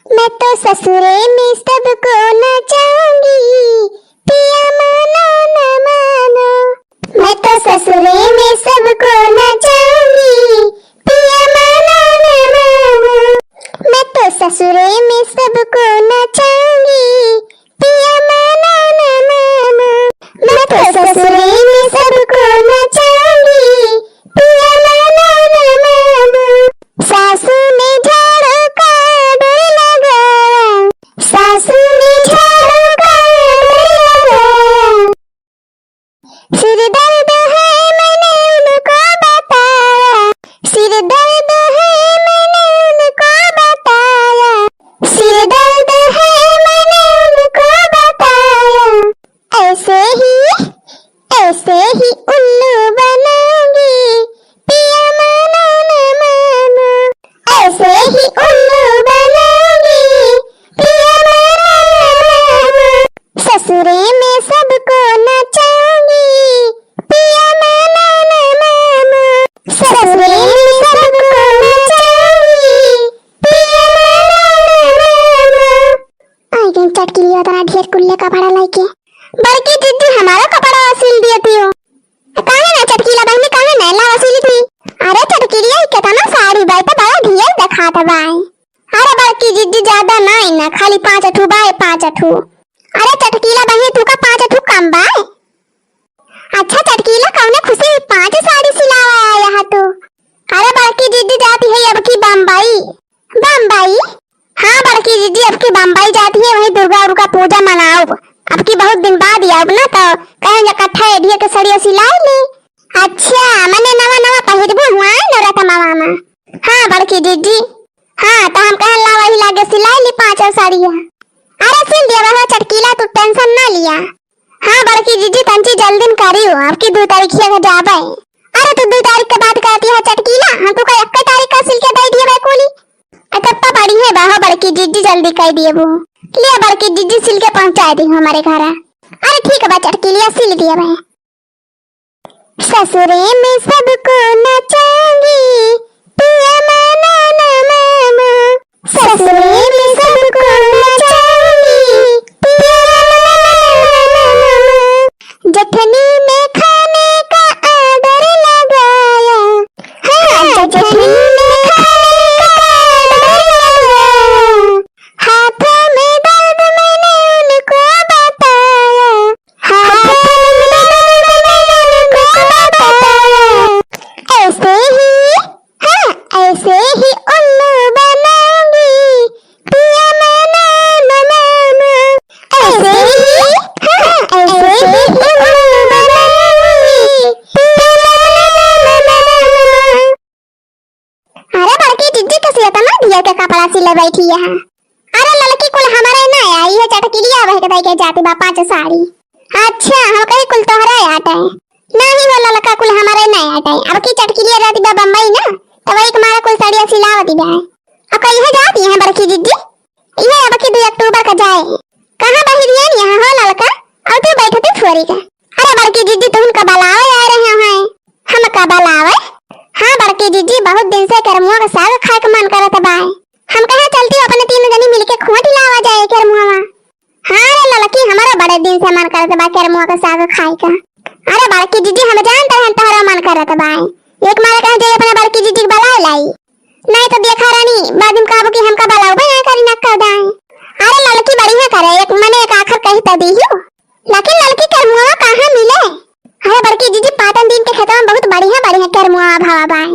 मैं तो ससुरे में सबको नचाऊंगी, पिया मानो न मानो। मैं तो ससुरे में सबको नचाऊंगी, पिया मानो न मानो। मैं तो ससुरे में सबको नचाऊंगी, पिया मानो न मानो। मैं तो ससुरे में सबको नचाऊंगी, पिया मानो न मानो। सासू ने झाड़ू का डर लगाया, सासू ने झाड़ू का डर लगाया। सिर दर्द है मैंने उनको बताया, सिर दर्द है मैंने उनको बताया, सिर दर्द है मैंने उनको बताया। ऐसे ही उल्लू बनाऊंगी, पिया मानो न मानो। ऐसे ही उल्लू बनाऊंगी, पिया मानो न मानो। ससुरे में सबको नचाऊंगी, पिया मानो न मानो। ससुरे में सबको नचाऊंगी, पिया मानो न मानो। आई गई चटकी लिया तना ढेर कुल्ले कपड़ा लाके। बड़की दीदी हमारा कपड़ा वसूल दिया थियो। काहे ना चटकीला बहनी काहे ना ला वसूली थी। अरे चटकीलिया केतना साड़ी बाई तो बड़ा ढेर दिखात बाई। अरे बड़की दीदी ज्यादा नहीं ना, खाली 5 अठू बाई 5 अठू। अरे चटकीला बहनी तू का 5 अठू कम बाई। अच्छा चटकीला कौने खुशी में 5 साड़ी सिलावा आया है तू। अरे बड़की दीदी जाती है अब की बम्बई। बम्बई? हाँ बड़की दीदी अब की बम्बई जाती है, वही दुर्गा पूजा मनाओ। अब की बहुत दिन बाद आब ना तो कहीं इकट्ठा एडिया के सड़िया सिलाई ले। अच्छा मने नवा नवा पहिरबो हुआ नवरात्र मामा। हाँ बड़की दीदी, हाँ तो हम कहन ला वही लागे सिलाई ली 5 साड़िया। अरे सिल दिया वह चटकीला, तू टेंशन ना लिया। हाँ बड़की दीदी तंची जल्दी करियो, आपकी 2 तारीख के जाबे। अरे तू 2 तारीख के बाद कहती है चटकीला, हम तो का 1 तारीख का सिल के दे दिए बैकुली। अतप्पा पड़ी है बाहो बड़की दीदी जल्दी कर दिए वो। लिया बड़की दीदी सिल के पहुंचा दी हमारे घर। अरे ठीक है बा चटकीलिया सिल दिया भाई। ससुरे में सबको नचाऊंगी, पिया मानो न मानो। ससुरे में सबको नचाऊंगी, पिया मानो न मानो। जठनी में खाने का आर्डर लगाया, हाँ जठनी में खाने का आर्डर लगाया। हाथों में दर्द मैंने उनको बताया, हाथों में दर्द मैंने उनको बताया। ऐसे ही उल्लू बनाऊंगी, पिया मानो न मानो। ऐसे ही उल्लू बनाऊंगी, पिया मानो न मानो। अरे बड़की दीदी कैसे इतना दिया के कपड़ा सिले बैठी है। अरे लड़की कुल हमारे ना आई है चटकीलिया वही के के जाती बा 5 साड़ी। अच्छा हम कहीं कुल तोहरा आटे नहीं वो लड़का कुल हमारे ना आटे। अब की चटकीलिया जाती बा बम्बई ना तो वही तुम्हारा कुल साड़ियां सिलावती जाए। अब कहीं है जाती है बड़की दीदी, ये अब की 2 अक्टूबर का जाए। कहां बही दिया नहीं यहां हो लड़का और तू बैठती छोरी का। अरे बड़की दीदी तुम का बलावे आ रहे हैं। हम का बलावे? हाँ बड़की दीदी बहुत दिन से करमुआ का साग खाए का मन करत बाय। हम कहां चलती हो अपने 3 जनी मिलके खोट लावा जाए करमुआ। हाँ रे लड़की हमारा बड़े दिन से मन करत बा करमुआ का साग खाए का। अरे बड़की दीदी हम जानते हैं तुम्हारा मन करत बाय। एक मारे कहे जे अपने बड़की दीदी के बलाए लाई, नहीं तो देखा रानी बाद में कहबो कि हमका बलाओ बे करी न कर दाए। अरे लड़की बढ़िया करे एक मने एक आखर कही त दीहियो, लेकिन लड़की करमुआ कहां मिले। अरे बड़की दीदी 5 दिन के खेतों में बहुत बढ़िया करमुआ भावा बाए।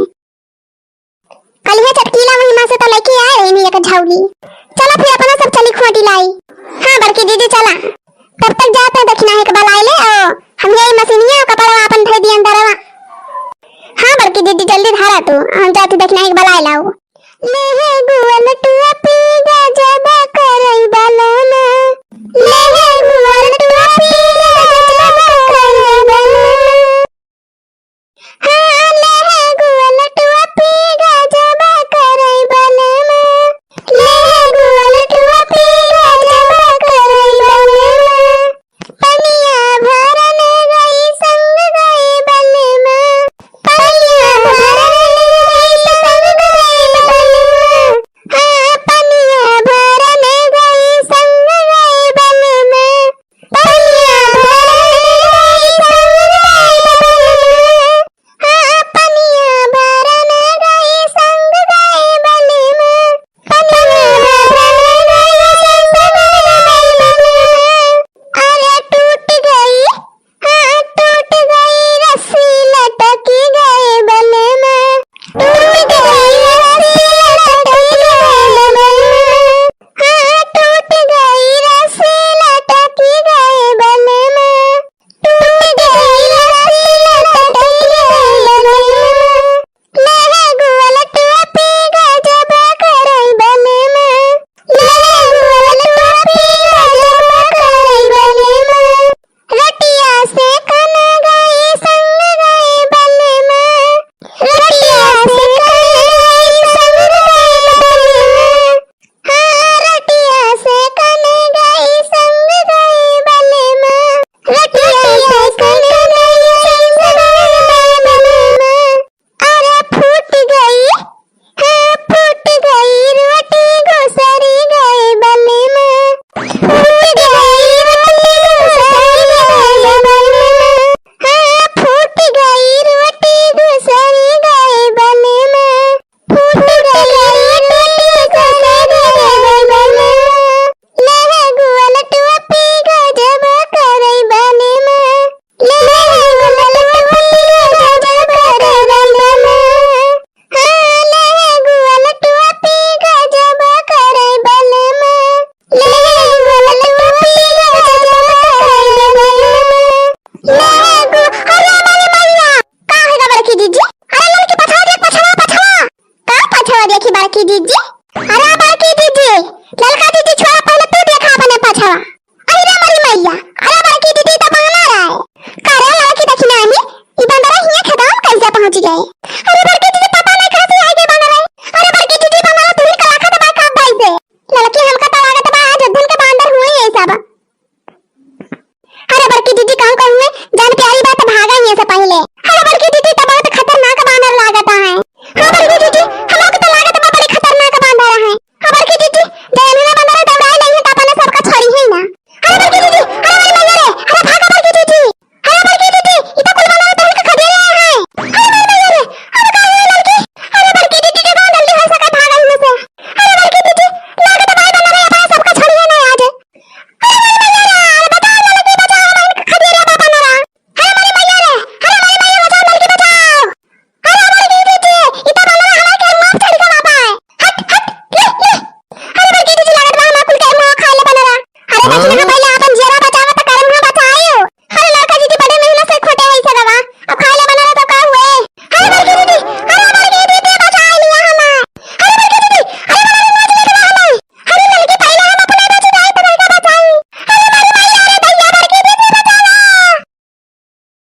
कल है चटकीला महिमा से तो लेके आए रही मेरे का झाउली। चला फिर अपना सब चली खोटी लाई। हाँ बड़की दीदी चला, तब तक जाते दक्षिणा है के बलाए ले ओ हम यही मशीनिया कपड़ा अपन धर दिया अंदरवा। हाँ बड़की दीदी जल्दी धारा तू, हम जाते दक्षिणा है के बलाए लाओ। ले है गुअल तू पी गजब करई बलाना, ले है गुअल तू पी गजब करई बलाना। हाँ ले है गुअल तू पी गजब करई बलाना, ले है गुअल तू पी गजब करई बलाना। पनिया बैठ